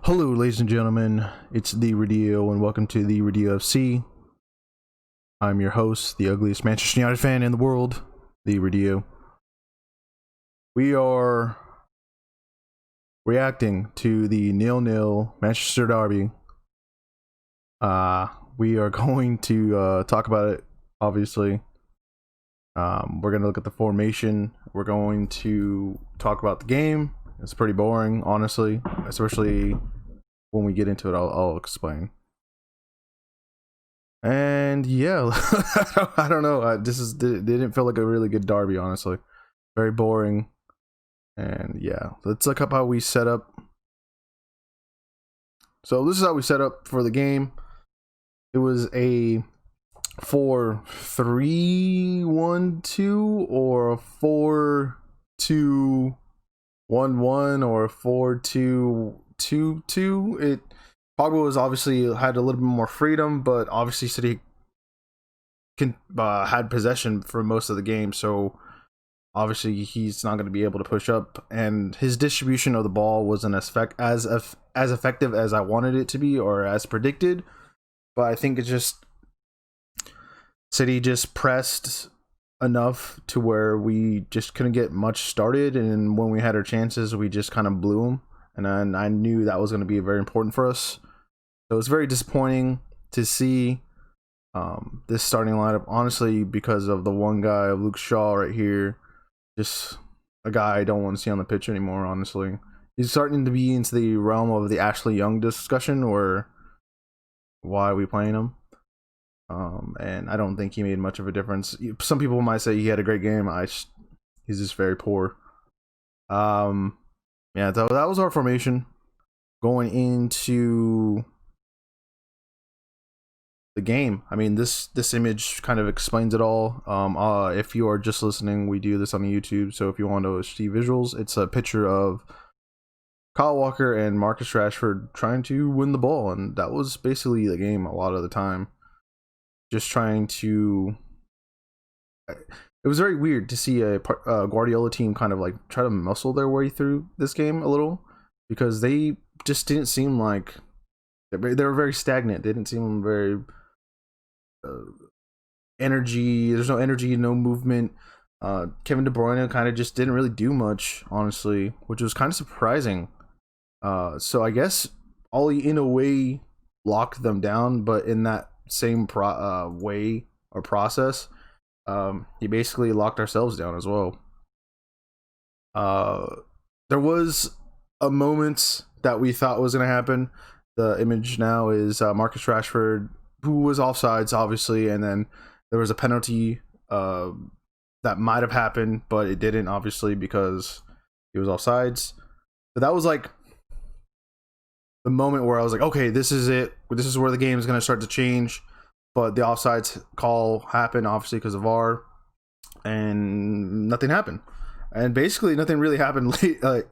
Hello, ladies and gentlemen. It's theeradillo, and welcome to theeradillo FC. I'm your host, the ugliest Manchester United fan in the world, theeradillo. We are reacting to the 0-0 Manchester derby. We are going to talk about it, obviously. We're going to look at the formation. We're going to talk about the game. It's pretty boring, honestly, especially when we get into it. I'll explain. And yeah, I don't know. It didn't feel like a really good derby, honestly. Very boring. And yeah, let's look up how we set up. So this is how we set up for the game. It was a 4-3-1-2 or a 4-2-1-1 or a 4-2-2-2. Pogba was obviously had a little bit more freedom, but obviously City had possession for most of the game, so obviously he's not going to be able to push up, and his distribution of the ball wasn't as effective as I wanted it to be or as predicted. But I think it's just City just pressed enough to where we just couldn't get much started, and when we had our chances, we just kind of blew them. And I knew that was going to be very important for us. So it's very disappointing to see this starting lineup, honestly, because of the one guy of Luke Shaw right here. Just a guy I don't want to see on the pitch anymore, honestly. He's starting to be into the realm of the Ashley Young discussion, or why are we playing him? And I don't think he made much of a difference. Some people might say he had a great game. He's just very poor. Yeah, that was our formation going into the game. I mean, this image kind of explains it all. If you are just listening, we do this on YouTube, so if you want to see visuals, it's a picture of Kyle Walker and Marcus Rashford trying to win the ball, and that was basically the game a lot of the time. Just trying to... It was very weird to see a Guardiola team kind of like try to muscle their way through this game a little, because they just didn't seem like... They were very stagnant. They didn't seem very... energy. There's no energy, no movement. Kevin De Bruyne kind of just didn't really do much, honestly, which was kind of surprising. So I guess Ollie in a way locked them down, but in that same way or process, he basically locked ourselves down as well. There was a moment that we thought was going to happen. The image now is Marcus Rashford, who was offsides, obviously, and then there was a penalty that might have happened, but it didn't, obviously, because he was offsides. But that was like the moment where I was like, okay, this is it. This is where the game is going to start to change. But the offsides call happened, obviously, because of VAR, and nothing happened. And basically, nothing really happened later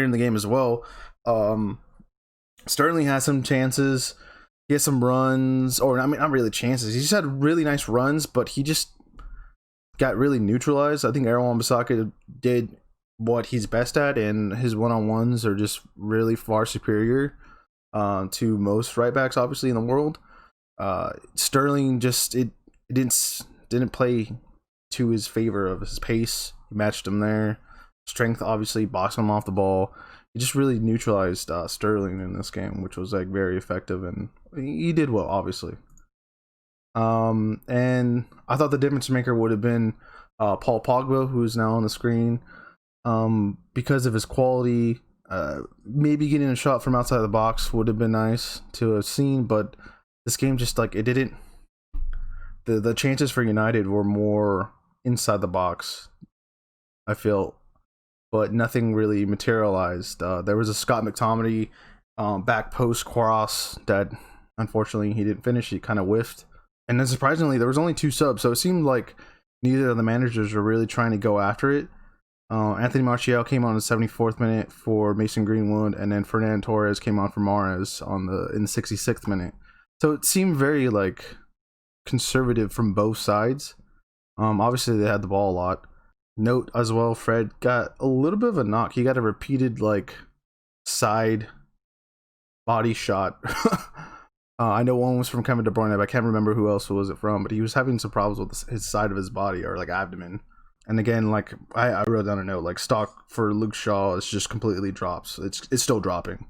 in the game as well. Sterling had some chances. He had some runs, or I mean, not really chances. He just had really nice runs, but he just got really neutralized. I think Aaron Wan-Bissaka did what he's best at, and his one-on-ones are just really far superior to most right backs, obviously, in the world. Sterling just it didn't play to his favor of his pace. He matched him there. Strength, obviously, boxed him off the ball. He just really neutralized Sterling in this game, which was like very effective, and he did well, obviously. And I thought the difference maker would have been Paul Pogba, who's now on the screen, because of his quality. Maybe getting a shot from outside the box would have been nice to have seen, but this game just like it didn't. The chances for United were more inside the box, I feel, but nothing really materialized. There was a Scott McTominay back post cross that unfortunately he didn't finish. He kind of whiffed, and then surprisingly there was only 2 subs, so it seemed like neither of the managers were really trying to go after it. Anthony Martial came on in the 74th minute for Mason Greenwood, and then Fernando Torres came on for Mahrez in the 66th minute. So it seemed very like conservative from both sides. Obviously they had the ball a lot. Note as well, Fred got a little bit of a knock. He got a repeated like side body shot. I know one was from Kevin De Bruyne, but I can't remember who else was it from. But he was having some problems with his side of his body or like abdomen. And again, like I wrote down a note, like stock for Luke Shaw is just completely drops. It's still dropping.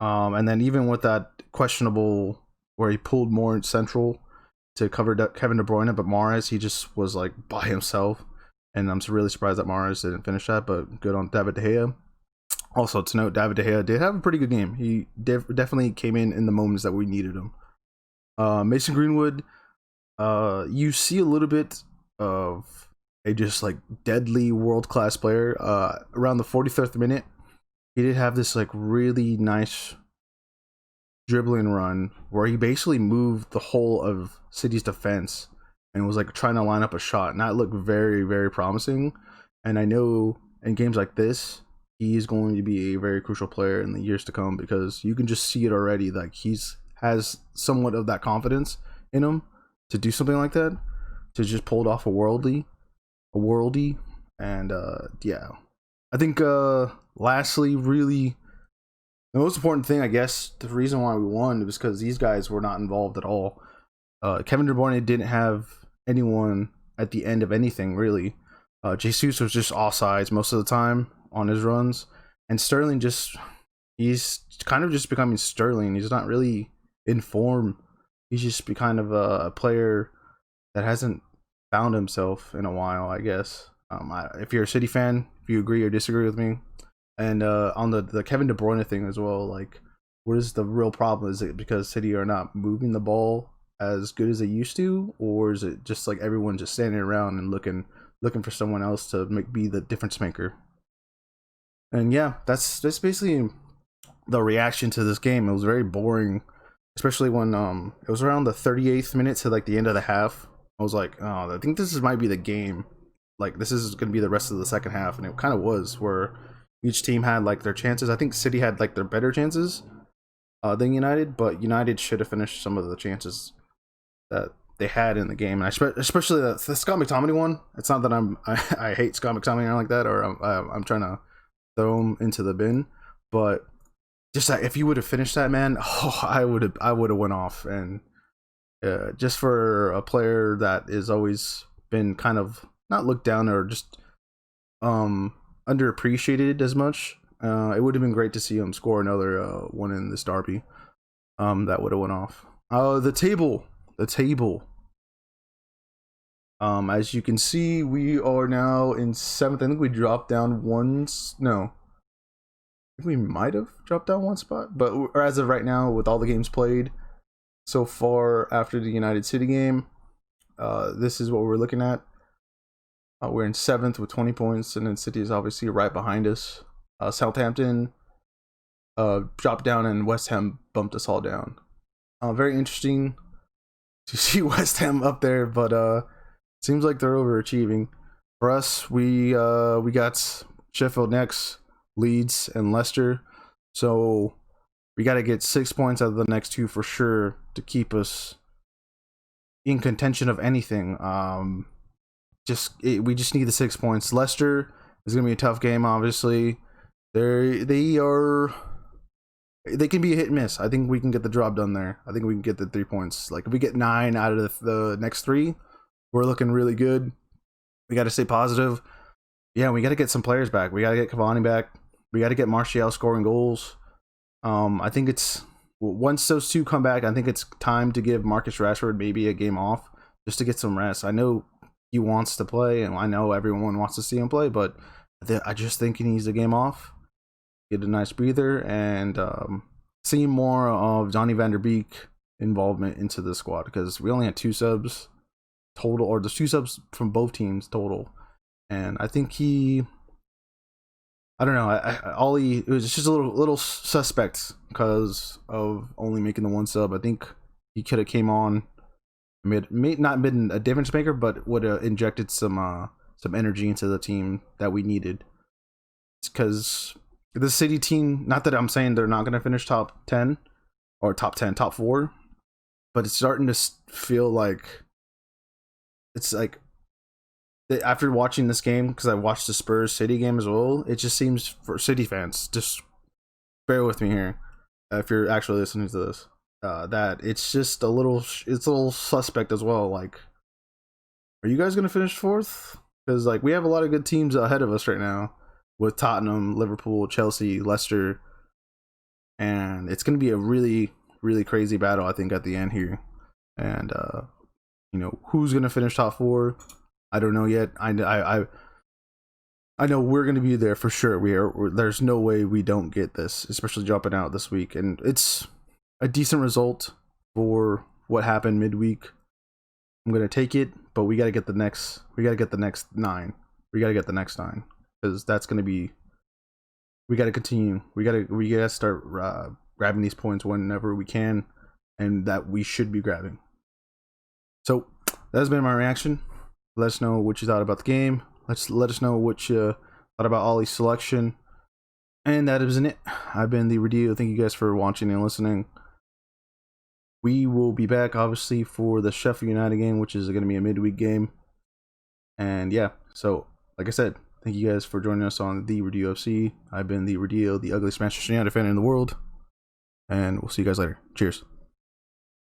And then even with that questionable where he pulled more central to cover Kevin De Bruyne, but Mahrez, he just was like by himself. And I'm really surprised that Mahrez didn't finish that, but good on David De Gea. Also, to note, David De Gea did have a pretty good game. He definitely came in the moments that we needed him. Mason Greenwood, you see a little bit of a just like deadly world class player. Around the 43rd minute, he did have this like really nice dribbling run where he basically moved the whole of City's defense and was like trying to line up a shot, and that looked very, very promising. And I know in games like this, he is going to be a very crucial player in the years to come because you can just see it already. Like has somewhat of that confidence in him to do something like that, to just pull it off a worldie, and yeah. I think lastly, really the most important thing, I guess, the reason why we won was because these guys were not involved at all. Kevin De Bruyne didn't have anyone at the end of anything really. Jesus was just offsides most of the time on his runs, and Sterling he's kind of just becoming Sterling. He's not really in form. He's just kind of a player that hasn't found himself in a while, I guess. If you're a City fan, if you agree or disagree with me, and on the Kevin De Bruyne thing as well, like what is the real problem? Is it because City are not moving the ball as good as they used to, or is it just like everyone just standing around and looking for someone else to be the difference maker? And yeah, that's basically the reaction to this game. It was very boring, especially when it was around the 38th minute to like the end of the half. I was like, oh, I think might be the game. Like this is going to be the rest of the second half, and it kind of was, where each team had like their chances. I think City had like their better chances than United, but United should have finished some of the chances that they had in the game, and especially the Scott McTominay one. It's not that I hate Scott McTominay or like that, or I'm trying to throw him into the bin, but just that if you would have finished that, man, oh, I would have went off. And just for a player that is always been kind of not looked down or just underappreciated as much, it would have been great to see him score another one in this derby. That would have went off. The table. As you can see, we are now in 7th. I think we dropped down once. No, I think we might have dropped down one spot, but as of right now, with all the games played so far after the United City game, this is what we're looking at. We're in 7th with 20 points, and then City is obviously right behind us. Southampton dropped down, and West Ham bumped us all down. Very interesting to see West Ham up there, but seems like they're overachieving. For us, we got Sheffield next, Leeds, and Leicester. So we got to get 6 points out of the next 2 for sure to keep us in contention of anything. We just need the 6 points. Leicester is gonna be a tough game. Obviously, they can be a hit and miss. I think we can get the job done there. I think we can get the 3 points. Like if we get 9 out of the next 3, we're looking really good. We got to stay positive. Yeah, we got to get some players back. We got to get Cavani back. We got to get Martial scoring goals. I think once those 2 come back, I think it's time to give Marcus Rashford maybe a game off just to get some rest. I know he wants to play, and I know everyone wants to see him play, but I just think he needs a game off, get a nice breather, and see more of Johnny Van Der Beek involvement into the squad, because we only had 2 subs total, or there's 2 subs from both teams total, and I think I don't know, it was just a little suspect because of only making the 1 sub. I think he could have came on, may not been a difference maker, but would have injected some energy into the team that we needed. It's because the City team, not that I'm saying they're not going to finish top 10 or top 4, but it's starting to feel like it's like after watching this game, because I watched the Spurs City game as well, it just seems for City fans just bear with me here if you're actually listening to this. That it's just it's a little suspect as well. Like, are you guys gonna finish fourth? Because like we have a lot of good teams ahead of us right now with Tottenham, Liverpool, Chelsea, Leicester, and it's gonna be a really crazy battle, I think, at the end here. And who's gonna finish top four? I don't know yet. I know we're gonna be there for sure. There's no way we don't get this, especially dropping out this week, and it's a decent result for what happened midweek. I'm gonna take it, but we gotta get the next. We gotta get the next 9. We gotta get the next 9 because that's gonna be. We gotta continue. We gotta start grabbing these points whenever we can, and that we should be grabbing. So that's been my reaction. Let us know what you thought about the game. Let us know what you thought about Ollie's selection. And that isn't it. I've been theeradillo. Thank you guys for watching and listening. We will be back, obviously, for the Sheffield United game, which is going to be a midweek game. And yeah, so like I said, thank you guys for joining us on theeradillo UFC. I've been theeradillo, the ugliest Manchester United fan in the world. And we'll see you guys later. Cheers.